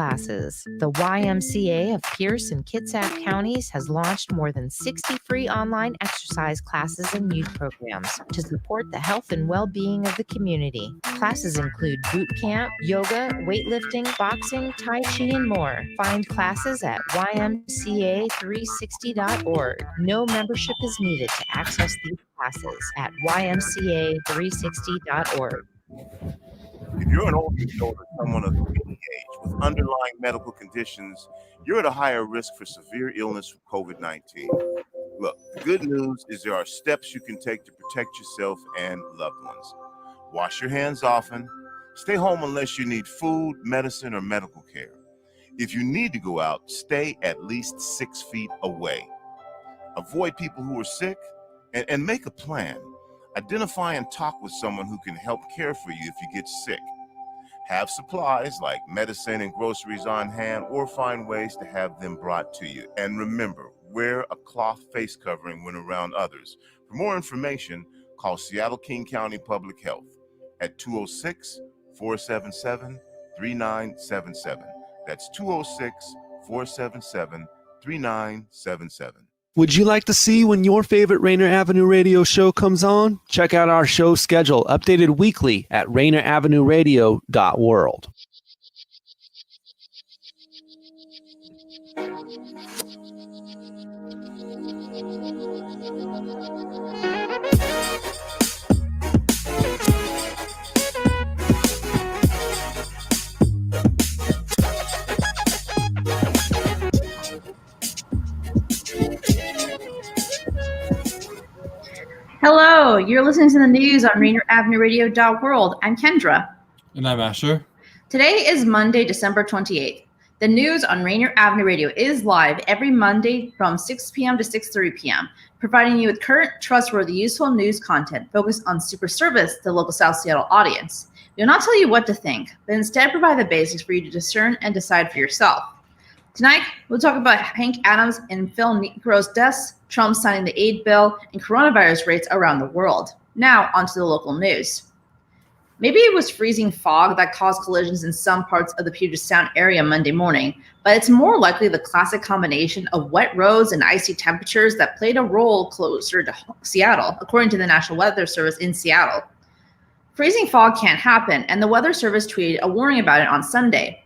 classes. The YMCA of Pierce and Kitsap counties has launched more than 60 free online exercise classes and youth programs to support the health and well-being of the community. Classes include boot camp, yoga, weightlifting, boxing, Tai Chi, and more. Find classes at ymca360.org. No membership is needed to access these classes at ymca360.org. If you're an older adult or someone of any age with underlying medical conditions, you're at a higher risk for severe illness from COVID-19. Look, the good news is there are steps you can take to protect yourself and loved ones. Wash your hands often. Stay home unless you need food, medicine, or medical care. If you need to go out, stay at least 6 feet away. Avoid people who are sick and make a plan. Identify and talk with someone who can help care for you if you get sick. Have supplies like medicine and groceries on hand, or find ways to have them brought to you. And remember, wear a cloth face covering when around others. For more information, call Seattle King County Public Health at 206-477-3977. That's 206-477-3977. Would you like to see when your favorite Rainier Avenue Radio show comes on? Check out our show schedule, updated weekly at rainieravenue.world. Hello, you're listening to the news on Rainier Avenue Radio.world. I'm Kendra. And I'm Asher. Today is Monday, December 28th. The news on Rainier Avenue Radio is live every Monday from 6 p.m. to 6:30 p.m., providing you with current, trustworthy, useful news content focused on super service to the local South Seattle audience. We will not tell you what to think, but instead provide the basics for you to discern and decide for yourself. Tonight, we'll talk about Hank Adams and Phil Negro's deaths, Trump signing the aid bill, and coronavirus rates around the world. Now, onto the local news. Maybe it was freezing fog that caused collisions in some parts of the Puget Sound area Monday morning, but it's more likely the classic combination of wet roads and icy temperatures that played a role closer to Seattle, according to the National Weather Service in Seattle. Freezing fog can't happen, and the Weather Service tweeted a warning about it on Sunday.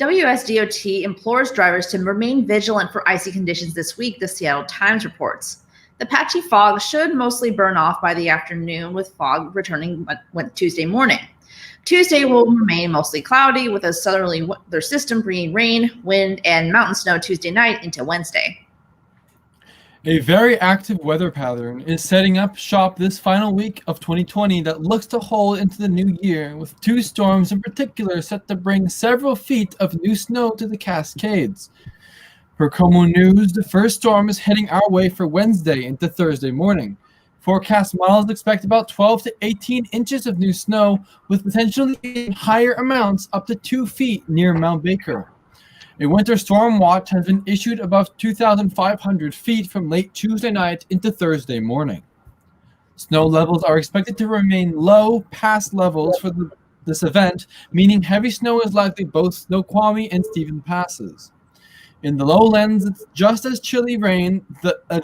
WSDOT implores drivers to remain vigilant for icy conditions this week, the Seattle Times reports. The patchy fog should mostly burn off by the afternoon, with fog returning Tuesday morning. Tuesday will remain mostly cloudy, with a southerly weather system bringing rain, wind, and mountain snow Tuesday night into Wednesday. A very active weather pattern is setting up shop this final week of 2020 that looks to hold into the new year, with 2 storms in particular set to bring several feet of new snow to the Cascades. Per Como News, the first storm is heading our way for Wednesday into Thursday morning. Forecast models expect about 12 to 18 inches of new snow, with potentially higher amounts up to 2 feet near Mount Baker. A winter storm watch has been issued above 2,500 feet from late Tuesday night into Thursday morning. Snow levels are expected to remain low past levels for this event, meaning heavy snow is likely both Snoqualmie and Stephen Passes. In the lowlands, it's just as chilly rain,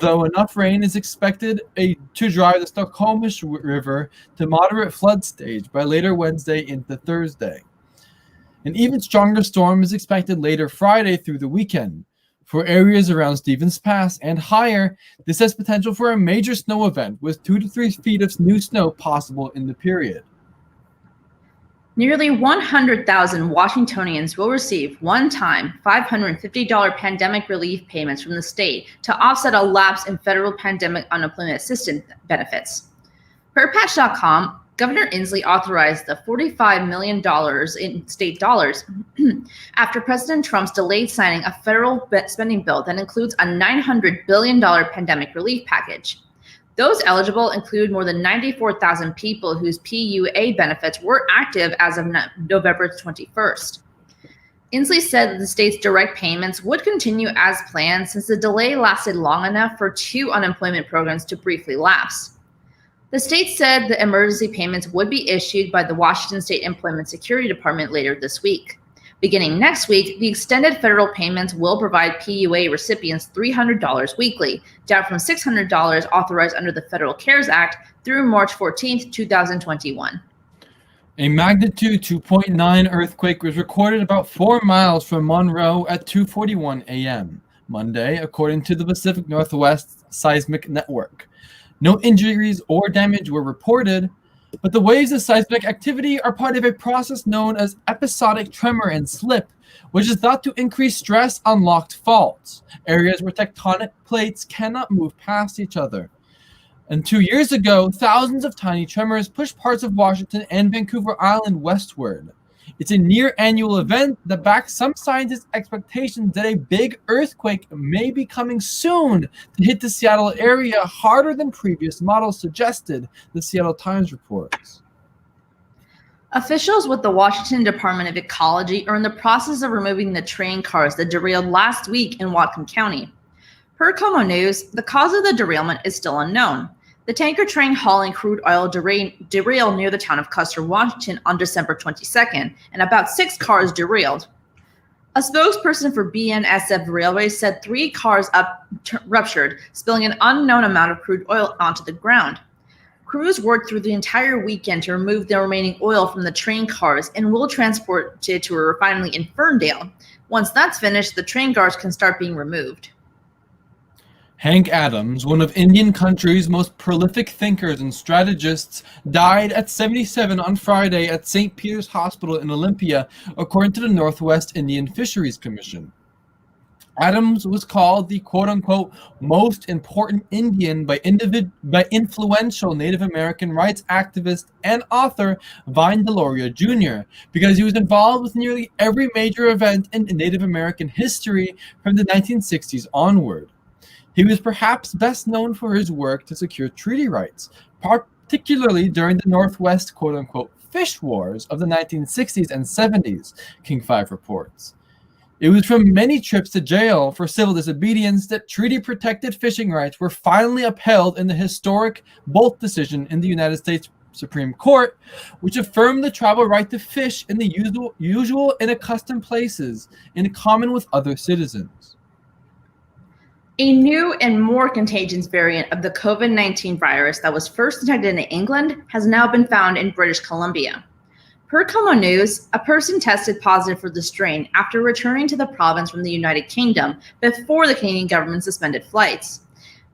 though enough rain is expected to drive the Snoqualmie River to moderate flood stage by later Wednesday into Thursday. An even stronger storm is expected later Friday through the weekend. For areas around Stevens Pass and higher, this has potential for a major snow event with 2 to 3 feet of new snow possible in the period. Nearly 100,000 Washingtonians will receive one-time $550 pandemic relief payments from the state to offset a lapse in federal pandemic unemployment assistance benefits. Per Patch.com, Governor Inslee authorized the $45 million in state dollars after President Trump's delayed signing a federal spending bill that includes a $900 billion pandemic relief package. Those eligible include more than 94,000 people whose PUA benefits were active as of November 21st. Inslee said that the state's direct payments would continue as planned since the delay lasted long enough for 2 unemployment programs to briefly lapse. The state said the emergency payments would be issued by the Washington State Employment Security Department later this week. Beginning next week, the extended federal payments will provide PUA recipients $300 weekly, down from $600 authorized under the Federal CARES Act through March 14, 2021. A magnitude 2.9 earthquake was recorded about 4 miles from Monroe at 2:41 a.m. Monday, according to the Pacific Northwest Seismic Network. No injuries or damage were reported, but the waves of seismic activity are part of a process known as episodic tremor and slip, which is thought to increase stress on locked faults, areas where tectonic plates cannot move past each other. And 2 years ago, thousands of tiny tremors pushed parts of Washington and Vancouver Island westward. It's a near-annual event that backs some scientists' expectations that a big earthquake may be coming soon to hit the Seattle area harder than previous models suggested, the Seattle Times reports. Officials with the Washington Department of Ecology are in the process of removing the train cars that derailed last week in Whatcom County. Per Como News, the cause of the derailment is still unknown. The tanker train hauling crude oil derailed near the town of Custer, Washington on December 22nd, and about 6 cars derailed. A spokesperson for BNSF Railways said 3 cars ruptured, spilling an unknown amount of crude oil onto the ground. Crews worked through the entire weekend to remove the remaining oil from the train cars and will transport it to a refinery in Ferndale. Once that's finished, the train cars can start being removed. Hank Adams, one of Indian country's most prolific thinkers and strategists, died at 77 on Friday at St. Peter's Hospital in Olympia, according to the Northwest Indian Fisheries Commission. Adams was called the quote-unquote most important Indian by influential Native American rights activist and author Vine Deloria Jr. because he was involved with nearly every major event in Native American history from the 1960s onward. He was perhaps best known for his work to secure treaty rights, particularly during the Northwest quote-unquote fish wars of the 1960s and 70s, King 5 reports. It was from many trips to jail for civil disobedience that treaty-protected fishing rights were finally upheld in the historic Bolt decision in the United States Supreme Court, which affirmed the tribal right to fish in the usual and accustomed places in common with other citizens. A new and more contagious variant of the COVID-19 virus that was first detected in England has now been found in British Columbia. Per Como News, a person tested positive for the strain after returning to the province from the United Kingdom before the Canadian government suspended flights.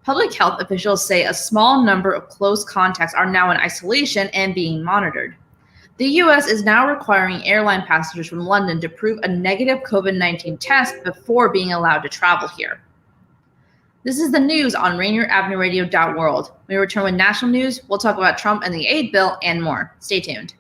Public health officials say a small number of close contacts are now in isolation and being monitored. The U.S. is now requiring airline passengers from London to prove a negative COVID-19 test before being allowed to travel here. This is the news on Rainier Avenue Radio.world. When we return with national news, we'll talk about Trump and the aid bill and more. Stay tuned.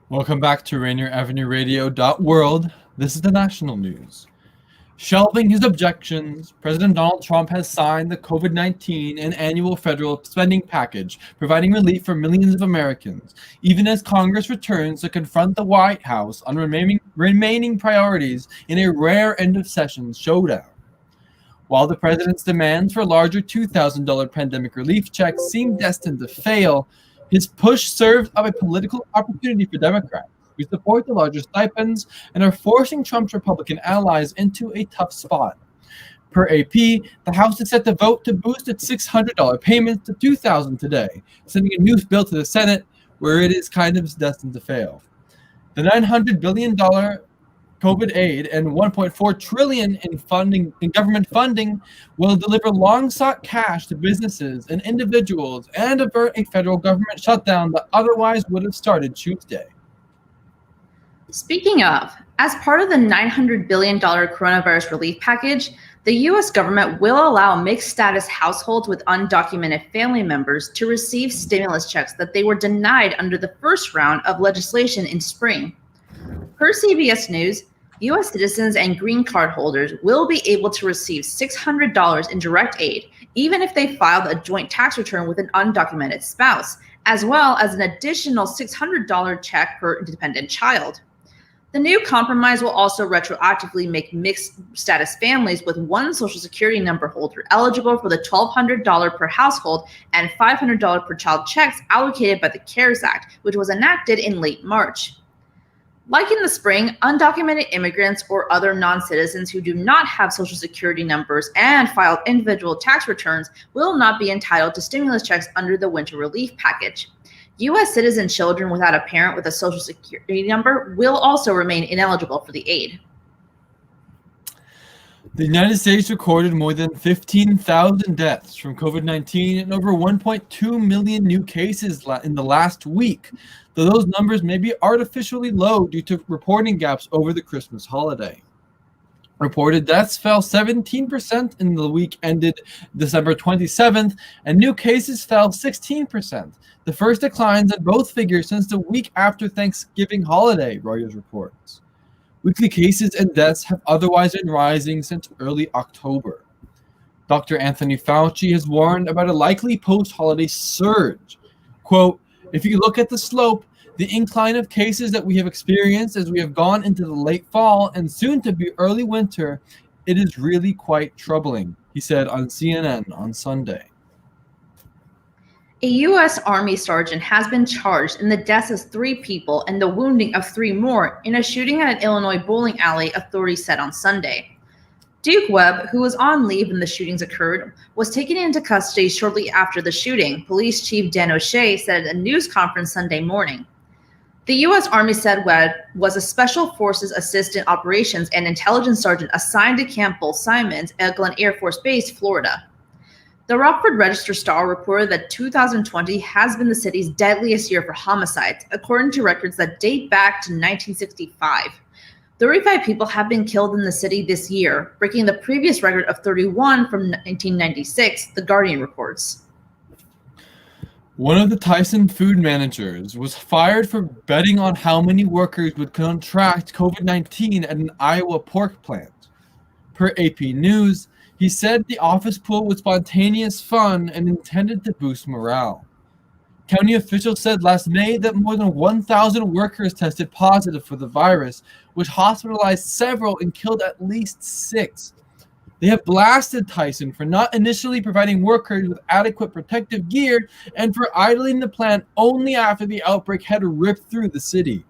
Welcome back to Rainier Avenue Radio.world. This is the national news. Shelving his objections, President Donald Trump has signed the COVID-19 and annual federal spending package, providing relief for millions of Americans, even as Congress returns to confront the White House on remaining priorities in a rare end-of-session showdown. While the president's demands for larger $2,000 pandemic relief checks seem destined to fail, his push served up a political opportunity for Democrats who support the larger stipends and are forcing Trump's Republican allies into a tough spot. Per AP, the House is set to vote to boost its $600 payments to $2,000 today, sending a new bill to the Senate where it is kind of destined to fail. The $900 billion COVID aid and $1.4 trillion in government funding will deliver long-sought cash to businesses and individuals and avert a federal government shutdown that otherwise would have started Tuesday. Speaking of, as part of the $900 billion coronavirus relief package, the U.S. government will allow mixed-status households with undocumented family members to receive stimulus checks that they were denied under the first round of legislation in spring. Per CBS News, U.S. citizens and green card holders will be able to receive $600 in direct aid, even if they filed a joint tax return with an undocumented spouse, as well as an additional $600 check per dependent child. The new compromise will also retroactively make mixed status families with one Social Security number holder eligible for the $1,200 per household and $500 per child checks allocated by the CARES Act, which was enacted in late March. Like in the spring, undocumented immigrants or other non-citizens who do not have Social Security numbers and filed individual tax returns will not be entitled to stimulus checks under the winter relief package. U.S. citizen children without a parent with a Social Security number will also remain ineligible for the aid. The United States recorded more than 15,000 deaths from COVID-19 and over 1.2 million new cases in the last week, though those numbers may be artificially low due to reporting gaps over the Christmas holiday. Reported deaths fell 17% in the week ended December 27th, and new cases fell 16%, the first declines in both figures since the week after Thanksgiving holiday, Reuters reports. Weekly cases and deaths have otherwise been rising since early October. Dr. Anthony Fauci has warned about a likely post-holiday surge. Quote, "If you look at the slope, the incline of cases that we have experienced as we have gone into the late fall and soon to be early winter, it is really quite troubling," he said on CNN on Sunday. A U.S. Army sergeant has been charged in the deaths of 3 people and the wounding of 3 more in a shooting at an Illinois bowling alley, authorities said on Sunday. Duke Webb, who was on leave when the shootings occurred, was taken into custody shortly after the shooting, Police Chief Dan O'Shea said at a news conference Sunday morning. The U.S. Army said Webb was a Special Forces Assistant Operations and Intelligence Sergeant assigned to Camp Bull Simons at Glenn Air Force Base, Florida. The Rockford Register-Star reported that 2020 has been the city's deadliest year for homicides, according to records that date back to 1965. 35 people have been killed in the city this year, breaking the previous record of 31 from 1996, The Guardian reports. One of the Tyson food managers was fired for betting on how many workers would contract COVID-19 at an Iowa pork plant. Per AP News, he said the office pool was spontaneous fun and intended to boost morale. County officials said last May that more than 1,000 workers tested positive for the virus, which hospitalized several and killed at least 6. They have blasted Tyson for not initially providing workers with adequate protective gear and for idling the plant only after the outbreak had ripped through the city.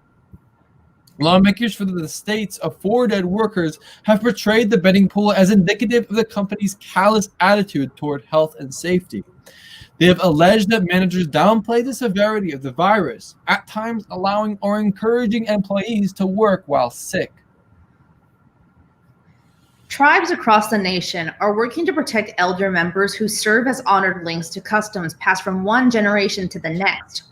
Lawmakers for the states of 4 dead workers have portrayed the betting pool as indicative of the company's callous attitude toward health and safety. They have alleged that managers downplay the severity of the virus, at times allowing or encouraging employees to work while sick. Tribes across the nation are working to protect elder members who serve as honored links to customs passed from one generation to the next.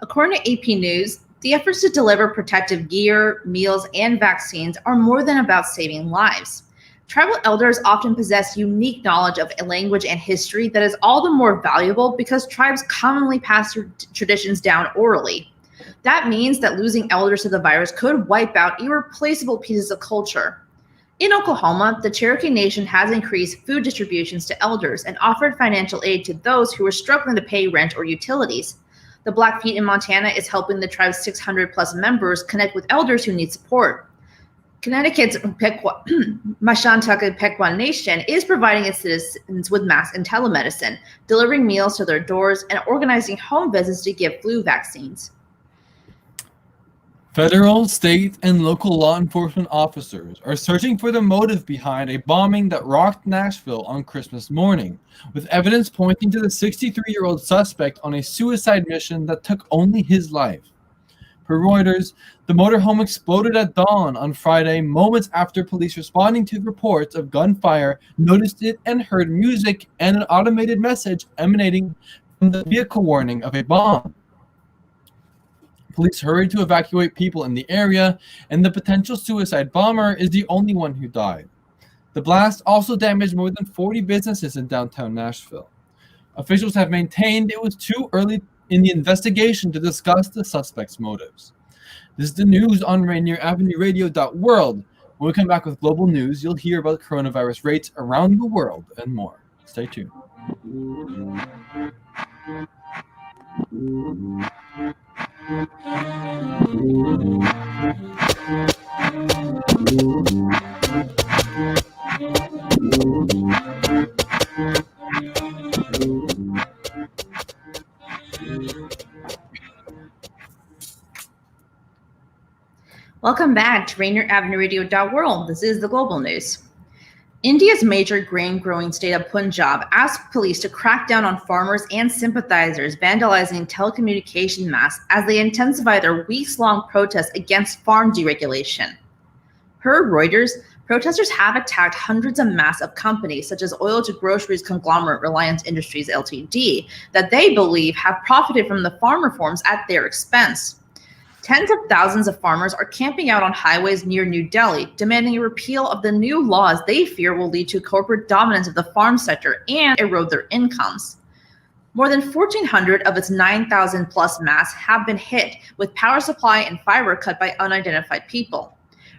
According to AP News, the efforts to deliver protective gear, meals, and vaccines are more than about saving lives. Tribal elders often possess unique knowledge of language and history that is all the more valuable because tribes commonly pass their traditions down orally. That means that losing elders to the virus could wipe out irreplaceable pieces of culture. In Oklahoma, the Cherokee Nation has increased food distributions to elders and offered financial aid to those who are struggling to pay rent or utilities. The Blackfeet in Montana is helping the tribe's 600-plus members connect with elders who need support. Connecticut's Mashantucket Pequot Nation is providing its citizens with masks and telemedicine, delivering meals to their doors, and organizing home visits to give flu vaccines. Federal, state, and local law enforcement officers are searching for the motive behind a bombing that rocked Nashville on Christmas morning, with evidence pointing to the 63-year-old suspect on a suicide mission that took only his life. Per Reuters, the motorhome exploded at dawn on Friday, moments after police responding to reports of gunfire noticed it and heard music and an automated message emanating from the vehicle warning of a bomb. Police hurried to evacuate people in the area, and the potential suicide bomber is the only one who died. The blast also damaged more than 40 businesses in downtown Nashville. Officials have maintained it was too early in the investigation to discuss the suspect's motives. This is the news on Rainier Avenue Radio.world. When we come back with global news, you'll hear about coronavirus rates around the world and more. Stay tuned. Welcome back to Rainier Avenue Radio.world. This is the global news. India's major grain-growing state of Punjab asked police to crack down on farmers and sympathizers vandalizing telecommunication masts as they intensify their weeks-long protests against farm deregulation. Per Reuters, protesters have attacked hundreds of masts of companies such as oil-to-groceries conglomerate Reliance Industries Ltd. That they believe have profited from the farm reforms at their expense. Tens of thousands of farmers are camping out on highways near New Delhi, demanding a repeal of the new laws they fear will lead to corporate dominance of the farm sector and erode their incomes. More than 1,400 of its 9,000 plus masts have been hit, with power supply and fiber cut by unidentified people.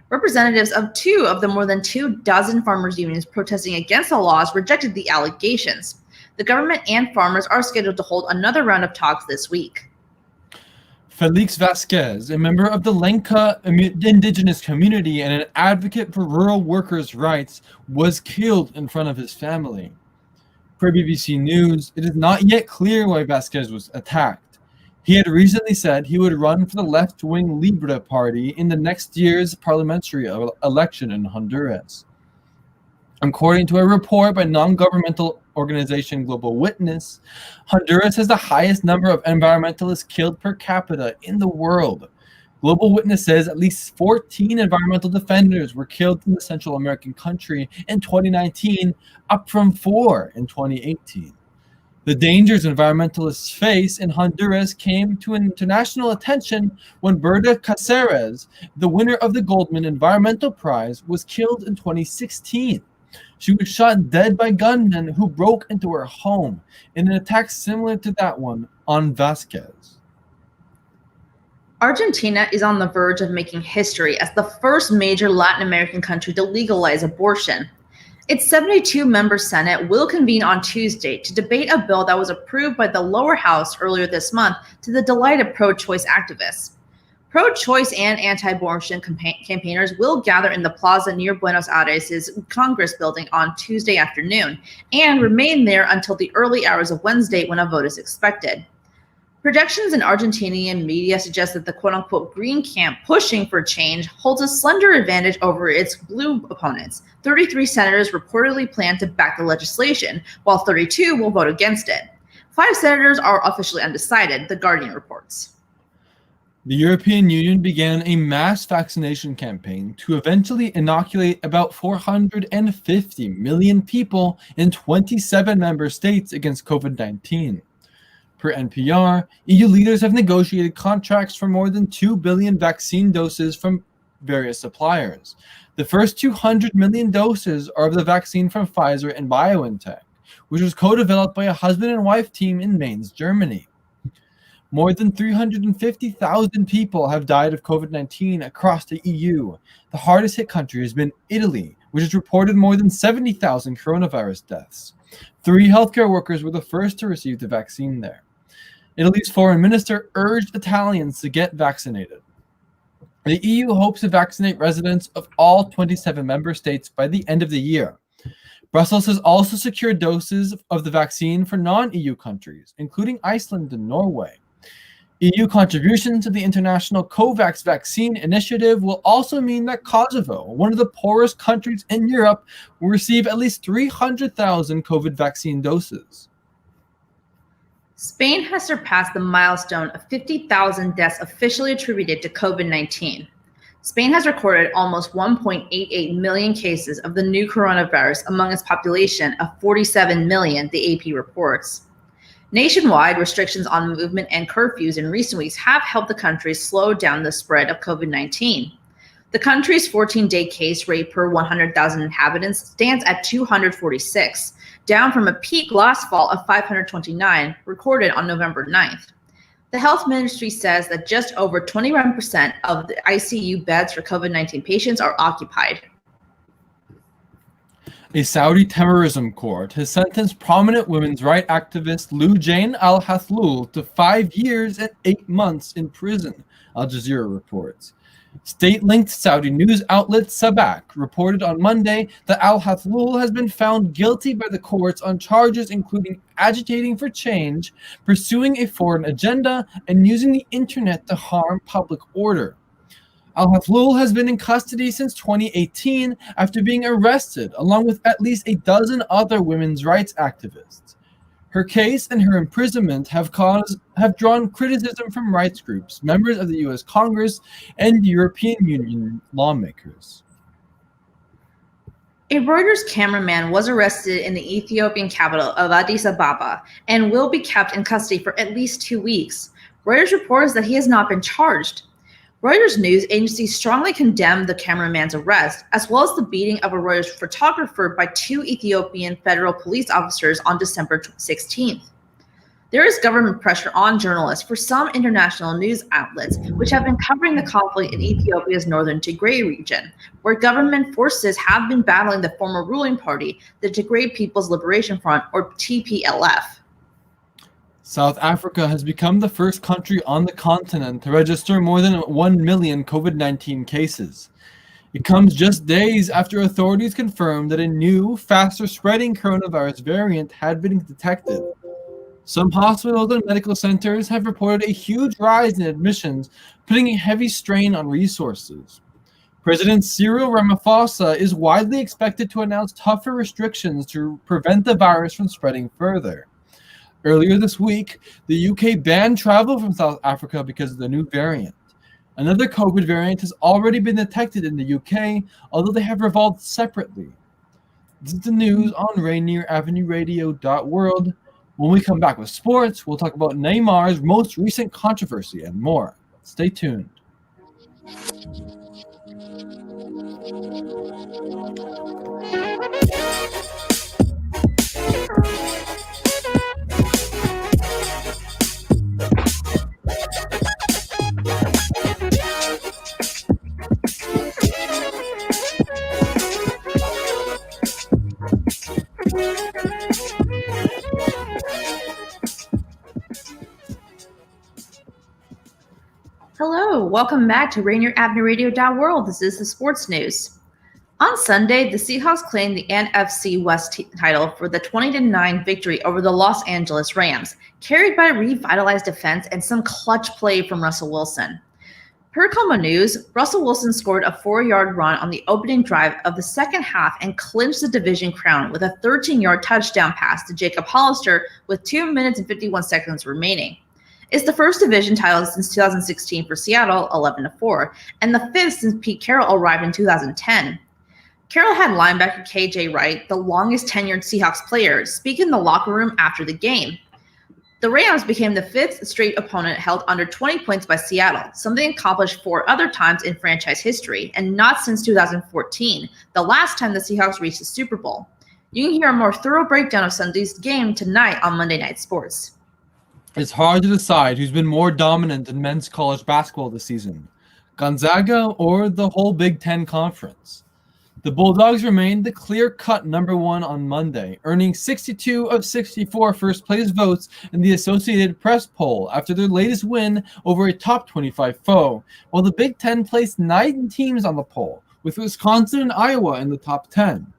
Representatives of two of the more than 24 farmers' unions protesting against the laws rejected the allegations. The government and farmers are scheduled to hold another round of talks this week. Felix Vasquez, a member of the Lenca indigenous community and an advocate for rural workers' rights, was killed in front of his family. Per BBC News, it is not yet clear why Vasquez was attacked. He had recently said he would run for the left-wing Libre party in the next year's parliamentary election in Honduras. According to a report by non-governmental organization Global Witness, Honduras has the highest number of environmentalists killed per capita in the world. Global Witness says at least 14 environmental defenders were killed in the Central American country in 2019, up from 4 in 2018. The dangers environmentalists face in Honduras came to international attention when Berta Cáceres, the winner of the Goldman Environmental Prize, was killed in 2016. She was shot dead by gunmen who broke into her home in an attack similar to that one on Vasquez. Argentina is on the verge of making history as the first major Latin American country to legalize abortion. Its 72-member Senate will convene on Tuesday to debate a bill that was approved by the lower house earlier this month to the delight of pro-choice activists. Pro-choice and anti-abortion campaigners will gather in the plaza near Buenos Aires' Congress building on Tuesday afternoon and remain there until the early hours of Wednesday when a vote is expected. Projections in Argentinian media suggest that the quote-unquote green camp pushing for change holds a slender advantage over its blue opponents. 33 senators reportedly plan to back the legislation, while 32 will vote against it. 5 senators are officially undecided, The Guardian reports. The European Union began a mass vaccination campaign to eventually inoculate about 450 million people in 27 member states against COVID-19. Per NPR, EU leaders have negotiated contracts for more than 2 billion vaccine doses from various suppliers. The first 200 million doses are of the vaccine from Pfizer and BioNTech, which was co-developed by a husband and wife team in Mainz, Germany. More than 350,000 people have died of COVID-19 across the EU. The hardest hit country has been Italy, which has reported more than 70,000 coronavirus deaths. 3 healthcare workers were the first to receive the vaccine there. Italy's foreign minister urged Italians to get vaccinated. The EU hopes to vaccinate residents of all 27 member states by the end of the year. Brussels has also secured doses of the vaccine for non-EU countries, including Iceland and Norway. EU contribution to the international COVAX vaccine initiative will also mean that Kosovo, one of the poorest countries in Europe, will receive at least 300,000 COVID vaccine doses. Spain has surpassed the milestone of 50,000 deaths officially attributed to COVID-19. Spain has recorded almost 1.88 million cases of the new coronavirus among its population of 47 million, the AP reports. Nationwide, restrictions on movement and curfews in recent weeks have helped the country slow down the spread of COVID-19. The country's 14-day case rate per 100,000 inhabitants stands at 246, down from a peak last fall of 529 recorded on November 9th. The health ministry says that just over 21% of the ICU beds for COVID-19 patients are occupied. A Saudi terrorism court has sentenced prominent women's rights activist Lou Jane al-Hathlul to 5 years and 8 months in prison, Al Jazeera reports. State-linked Saudi news outlet Sabak reported on Monday that al-Hathlul has been found guilty by the courts on charges including agitating for change, pursuing a foreign agenda, and using the internet to harm public order. Al-Hathlul has been in custody since 2018 after being arrested, along with at least a dozen other women's rights activists. Her case and her imprisonment have drawn criticism from rights groups, members of the U.S. Congress, and European Union lawmakers. A Reuters cameraman was arrested in the Ethiopian capital of Addis Ababa and will be kept in custody for at least 2 weeks. Reuters reports that he has not been charged. Reuters news agency strongly condemned the cameraman's arrest, as well as the beating of a Reuters photographer by 2 Ethiopian federal police officers on December 16th. There is government pressure on journalists for some international news outlets, which have been covering the conflict in Ethiopia's northern Tigray region, where government forces have been battling the former ruling party, the Tigray People's Liberation Front, or TPLF. South Africa has become the first country on the continent to register more than 1 million COVID-19 cases. It comes just days after authorities confirmed that a new, faster-spreading coronavirus variant had been detected. Some hospitals and medical centers have reported a huge rise in admissions, putting a heavy strain on resources. President Cyril Ramaphosa is widely expected to announce tougher restrictions to prevent the virus from spreading further. Earlier this week, the UK banned travel from South Africa because of the new variant. Another COVID variant has already been detected in the UK, although they have evolved separately. This is the news on Rainier Avenue Radio.world. When we come back with sports, we'll talk about Neymar's most recent controversy and more. Stay tuned. Hello, welcome back to Rainier Avenue Radio.world. This is the sports news. On Sunday, the Seahawks claimed the NFC West title for the 20-9 victory over the Los Angeles Rams, carried by a revitalized defense and some clutch play from Russell Wilson. Per Como News, Russell Wilson scored a 4-yard run on the opening drive of the second half and clinched the division crown with a 13-yard touchdown pass to Jacob Hollister with 2 minutes and 51 seconds remaining. It's the first division title since 2016 for Seattle, 11-4, and the 5th since Pete Carroll arrived in 2010. Carroll had linebacker KJ Wright, the longest tenured Seahawks player, speak in the locker room after the game. The Rams became the 5th straight opponent held under 20 points by Seattle, something accomplished 4 other times in franchise history, and not since 2014, the last time the Seahawks reached the Super Bowl. You can hear a more thorough breakdown of Sunday's game tonight on Monday Night Sports. It's hard to decide who's been more dominant in men's college basketball this season, Gonzaga or the whole Big Ten Conference. The Bulldogs remained the clear-cut number 1 on Monday, earning 62 of 64 first-place votes in the Associated Press poll after their latest win over a top 25 foe, while the Big Ten placed 9 teams on the poll, with Wisconsin and Iowa in the top 10.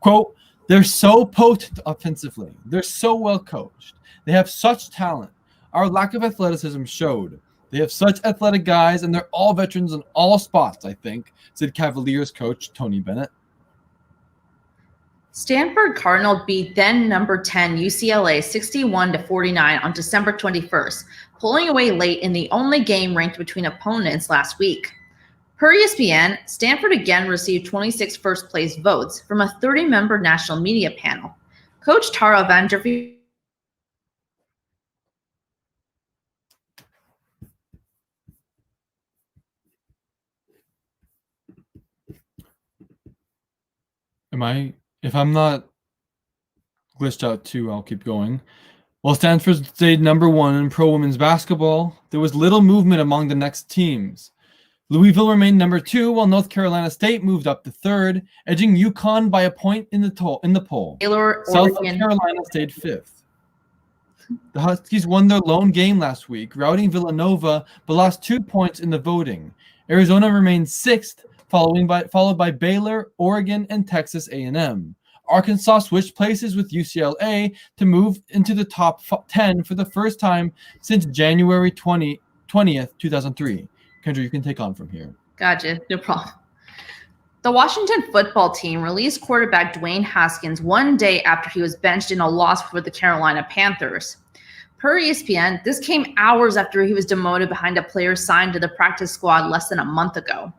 Quote, "They're so potent offensively. They're so well coached. They have such talent. Our lack of athleticism showed. They have such athletic guys, and they're all veterans in all spots, I think," said Cavaliers coach Tony Bennett. Stanford Cardinal beat then number 10 UCLA 61-49 on December 21st, pulling away late in the only game ranked between opponents last week. Per ESPN, Stanford again received 26 first-place votes from a 30-member national media panel. Coach Tara Vanderveer If I'm not glitched out too, I'll keep going. While Stanford stayed number 1 in pro women's basketball, there was little movement among the next teams. Louisville remained number 2, while North Carolina State moved up to 3rd, edging UConn by a point in the poll. Baylor, South Oregon. Carolina stayed 5th. The Huskies won their lone game last week, routing Villanova, but lost 2 points in the voting. Arizona remained 6th, followed by Baylor, Oregon, and Texas A&M. Arkansas switched places with UCLA to move into the top 10 for the first time since January 20th, 2003. Kendra, you can take on from here. Gotcha. No problem. The Washington football team released quarterback Dwayne Haskins one day after he was benched in a loss for the Carolina Panthers. Per ESPN, this came hours after he was demoted behind a player signed to the practice squad less than a month ago.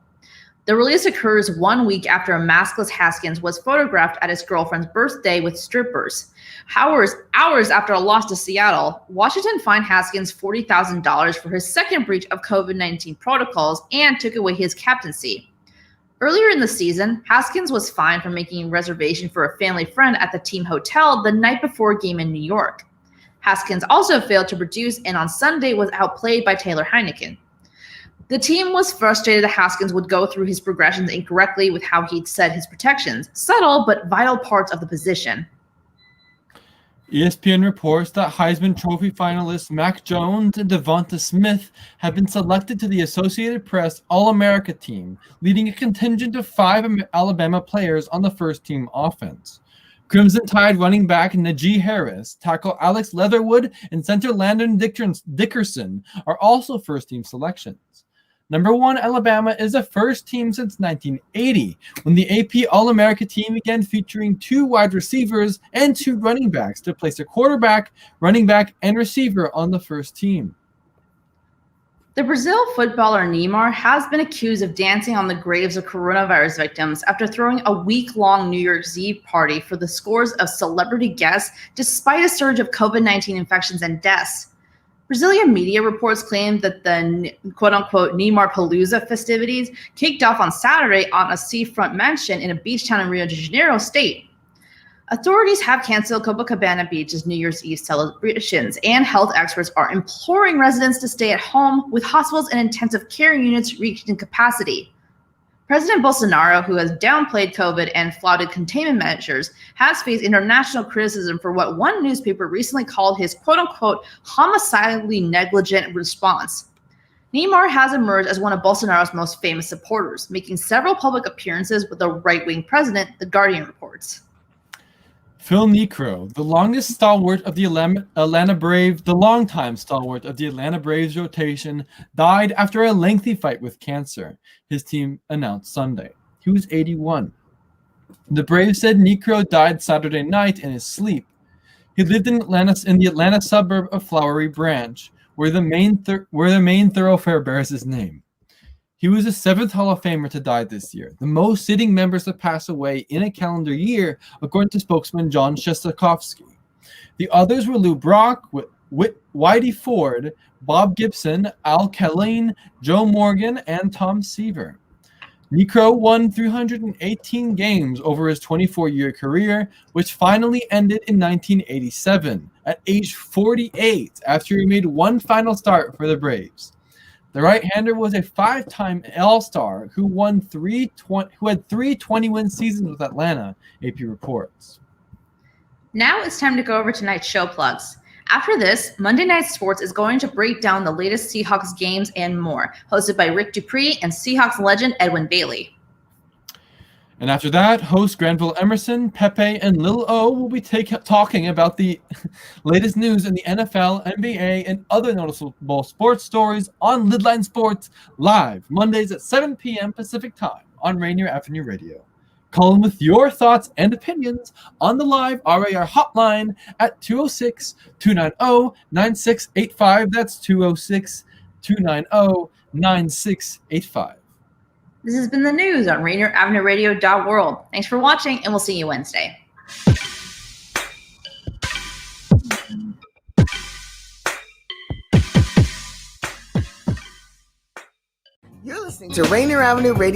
The release occurs 1 week after a maskless Haskins was photographed at his girlfriend's birthday with strippers. Hours after a loss to Seattle, Washington fined Haskins $40,000 for his second breach of COVID-19 protocols and took away his captaincy. Earlier in the season, Haskins was fined for making a reservation for a family friend at the team hotel the night before a game in New York. Haskins also failed to produce and on Sunday was outplayed by Taylor Heineken. The team was frustrated that Haskins would go through his progressions incorrectly with how he'd set his protections, subtle but vital parts of the position. ESPN reports that Heisman Trophy finalists Mac Jones and Devonta Smith have been selected to the Associated Press All-America team, leading a contingent of 5 Alabama players on the first-team offense. Crimson Tide running back Najee Harris, tackle Alex Leatherwood, and center Landon Dickerson are also first-team selections. Number 1, Alabama is the first team since 1980, when the AP All-America team began featuring 2 wide receivers and 2 running backs to place a quarterback, running back, and receiver on the first team. The Brazil footballer Neymar has been accused of dancing on the graves of coronavirus victims after throwing a week-long New Year's Eve party for the scores of celebrity guests despite a surge of COVID-19 infections and deaths. Brazilian media reports claim that the quote-unquote Neymar-palooza festivities kicked off on Saturday on a seafront mansion in a beach town in Rio de Janeiro state. Authorities have canceled Copacabana Beach's New Year's Eve celebrations, and health experts are imploring residents to stay at home, with hospitals and intensive care units reaching capacity. President Bolsonaro, who has downplayed COVID and flouted containment measures, has faced international criticism for what one newspaper recently called his quote-unquote homicidally negligent response. Neymar has emerged as one of Bolsonaro's most famous supporters, making several public appearances with the right-wing president, The Guardian reports. Phil Niekro, the longtime stalwart of the Atlanta Braves rotation, died after a lengthy fight with cancer, his team announced Sunday. He was 81. The Braves said Niekro died Saturday night in his sleep. He lived in the Atlanta suburb of Flowery Branch, where the main thoroughfare bears his name. He was the 7th Hall of Famer to die this year, the most sitting members to pass away in a calendar year, according to spokesman John Shostakofsky. The others were Lou Brock, Whitey Ford, Bob Gibson, Al Kaline, Joe Morgan, and Tom Seaver. Niekro won 318 games over his 24-year career, which finally ended in 1987, at age 48, after he made one final start for the Braves. The right-hander was a 5-time All-Star who had 3 20-win seasons with Atlanta, AP reports. Now it's time to go over tonight's show plugs. After this, Monday Night Sports is going to break down the latest Seahawks games and more, hosted by Rick Dupree and Seahawks legend Edwin Bailey. And after that, host Granville Emerson, Pepe, and Lil O will be talking about the latest news in the NFL, NBA, and other noticeable sports stories on Lidline Sports live, Mondays at 7 p.m. Pacific Time on Rainier Avenue Radio. Call in with your thoughts and opinions on the live RAR hotline at 206-290-9685. That's 206-290-9685. This has been the news on RainierAvenueRadio.world. Thanks for watching, and we'll see you Wednesday. You're listening to Rainier Avenue Radio.